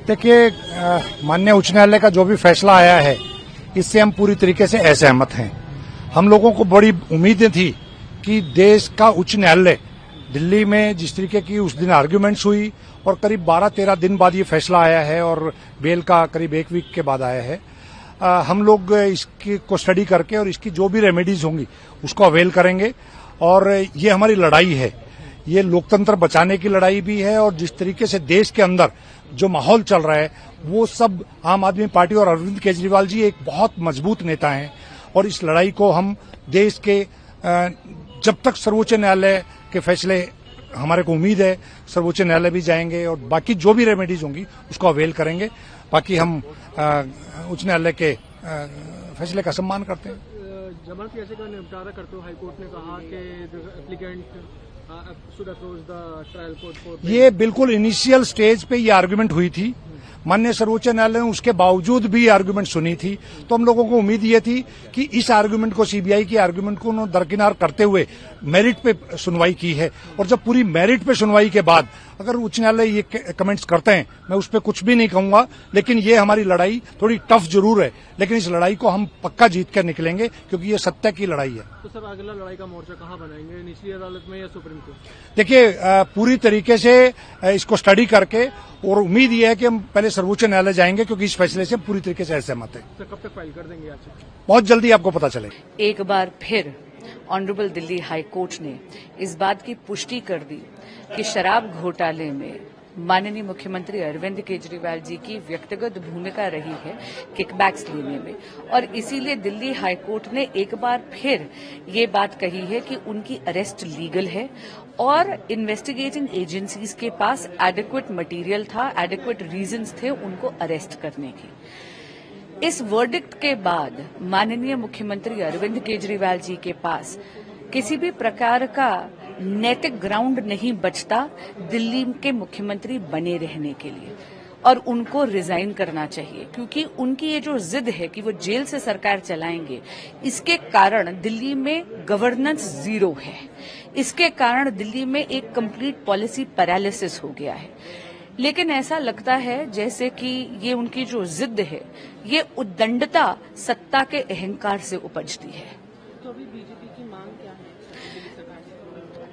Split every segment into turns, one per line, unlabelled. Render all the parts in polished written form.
देखिए, माननीय उच्च न्यायालय का जो भी फैसला आया है इससे हम पूरी तरीके से असहमत हैं। हम लोगों को बड़ी उम्मीदें थी कि देश का उच्च न्यायालय दिल्ली में जिस तरीके की उस दिन आर्ग्यूमेंट्स हुई और करीब 12-13 दिन बाद ये फैसला आया है और बेल का करीब 1 वीक के बाद आया है, हम लोग इसकी को स्टडी करके और इसकी जो भी रेमेडीज होंगी उसको अवेल करेंगे। और ये हमारी लड़ाई है, ये लोकतंत्र बचाने की लड़ाई भी है और जिस तरीके से देश के अंदर जो माहौल चल रहा है वो सब आम आदमी पार्टी और अरविंद केजरीवाल जी एक बहुत मजबूत नेता हैं और इस लड़ाई को हम देश के जब तक सर्वोच्च न्यायालय के फैसले, हमारे को उम्मीद है सर्वोच्च न्यायालय भी जाएंगे और बाकी जो भी रेमेडीज होंगी उसको अवेल करेंगे। बाकी हम उच्च न्यायालय के फैसले का सम्मान करते हैं।
जमानत याचिका का निपटारा करते हुए हाईकोर्ट ने कहा कि applicant should approach the trial court for. ये
बिल्कुल इनिशियल स्टेज पे ये आर्गुमेंट हुई थी, माननीय सर्वोच्च न्यायालय ने उसके बावजूद भी आर्गुमेंट सुनी थी। तो हम लोगों को उम्मीद ये थी कि इस आर्गुमेंट को, सीबीआई की आर्गुमेंट को उन्होंने दरकिनार करते हुए मेरिट पे सुनवाई की है और जब पूरी मेरिट पे सुनवाई के बाद अगर उच्च न्यायालय ये कमेंट्स करते हैं, मैं उस पर कुछ भी नहीं कहूंगा, लेकिन ये हमारी लड़ाई थोड़ी टफ जरूर है, लेकिन इस लड़ाई को हम पक्का जीत कर निकलेंगे क्योंकि ये सत्य की लड़ाई है।
तो सर अगला लड़ाई का मोर्चा कहाँ बनाएंगे, निचली अदालत में या सुप्रीम कोर्ट?
देखिए, पूरी तरीके से इसको स्टडी करके और उम्मीद ये है कि हम पहले सर्वोच्च न्यायालय जाएंगे क्योंकि इस फैसले से पूरी तरीके से सहमत है।
सर कब तक फाइल कर देंगे याचिका?
बहुत जल्दी आपको पता चलेगा।
एक बार फिर ऑनरेबल दिल्ली हाई कोर्ट ने इस बात की पुष्टि कर दी कि शराब घोटाले में माननीय मुख्यमंत्री अरविंद केजरीवाल जी की व्यक्तिगत भूमिका रही है किकबैक्स लेने में, और इसीलिए दिल्ली हाई कोर्ट ने एक बार फिर ये बात कही है कि उनकी अरेस्ट लीगल है और इन्वेस्टिगेटिंग एजेंसीज के पास एडिक्वेट मटेरियल था, एडिक्वेट रीजंस थे उनको अरेस्ट करने की। इस वर्डिक्ट के बाद माननीय मुख्यमंत्री अरविंद केजरीवाल जी के पास किसी भी प्रकार का नैतिक ग्राउंड नहीं बचता दिल्ली के मुख्यमंत्री बने रहने के लिए और उनको रिजाइन करना चाहिए, क्योंकि उनकी ये जो जिद है कि वो जेल से सरकार चलाएंगे, इसके कारण दिल्ली में गवर्नेंस जीरो है। इसके कारण दिल्ली में एक कंप्लीट पॉलिसी पैरालिसिस हो गया है। लेकिन ऐसा लगता है जैसे कि ये उनकी जो जिद है ये उद्दंडता सत्ता के अहंकार से उपजती है।
तो अभी बीजेपी की मांग क्या है?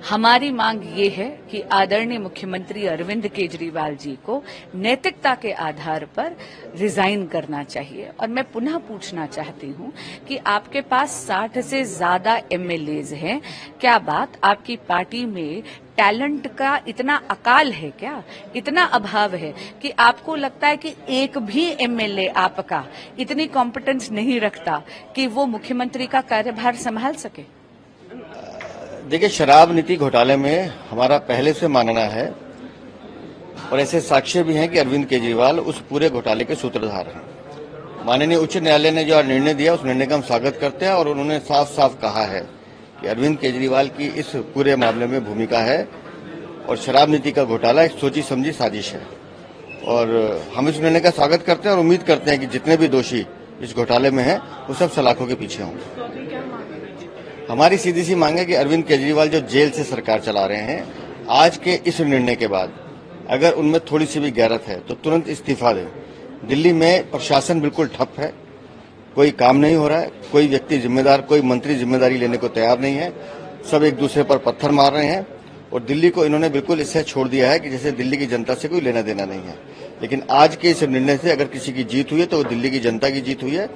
हमारी मांग ये है कि आदरणीय मुख्यमंत्री अरविंद केजरीवाल जी को नैतिकता के आधार पर रिजाइन करना चाहिए। और मैं पुनः पूछना चाहती हूं कि आपके पास 60 से ज्यादा एमएलएज हैं, क्या बात आपकी पार्टी में टैलेंट का इतना अकाल है क्या, इतना अभाव है कि आपको लगता है कि एक भी एमएलए आपका इतनी कॉम्पिटेंस नहीं रखता कि वो मुख्यमंत्री का कार्यभार संभाल सके?
देखिए, शराब नीति घोटाले में हमारा पहले से मानना है और ऐसे साक्ष्य भी हैं कि अरविंद केजरीवाल उस पूरे घोटाले के सूत्रधार हैं। माननीय उच्च न्यायालय ने जो निर्णय दिया उस निर्णय का हम स्वागत करते हैं और उन्होंने साफ साफ कहा है कि अरविंद केजरीवाल की इस पूरे मामले में भूमिका है और शराब नीति का घोटाला एक सोची समझी साजिश है। और हम इस निर्णय का स्वागत करते हैं और उम्मीद करते हैं कि जितने भी दोषी इस घोटाले में हैं वो सब सलाखों के पीछे होंगे। हमारी सीधी सी मांग है कि अरविंद केजरीवाल जो जेल से सरकार चला रहे हैं, आज के इस निर्णय के बाद अगर उनमें थोड़ी सी भी गैरत है तो तुरंत इस्तीफा दें। दिल्ली में प्रशासन बिल्कुल ठप है, कोई काम नहीं हो रहा है, कोई व्यक्ति जिम्मेदार, कोई मंत्री जिम्मेदारी लेने को तैयार नहीं है, सब एक दूसरे पर पत्थर मार रहे हैं और दिल्ली को इन्होंने बिल्कुल इससे छोड़ दिया है कि जैसे दिल्ली की जनता से कोई लेना देना नहीं है। लेकिन आज के इस निर्णय से अगर किसी की जीत हुई है तो वो दिल्ली की जनता की जीत हुई है।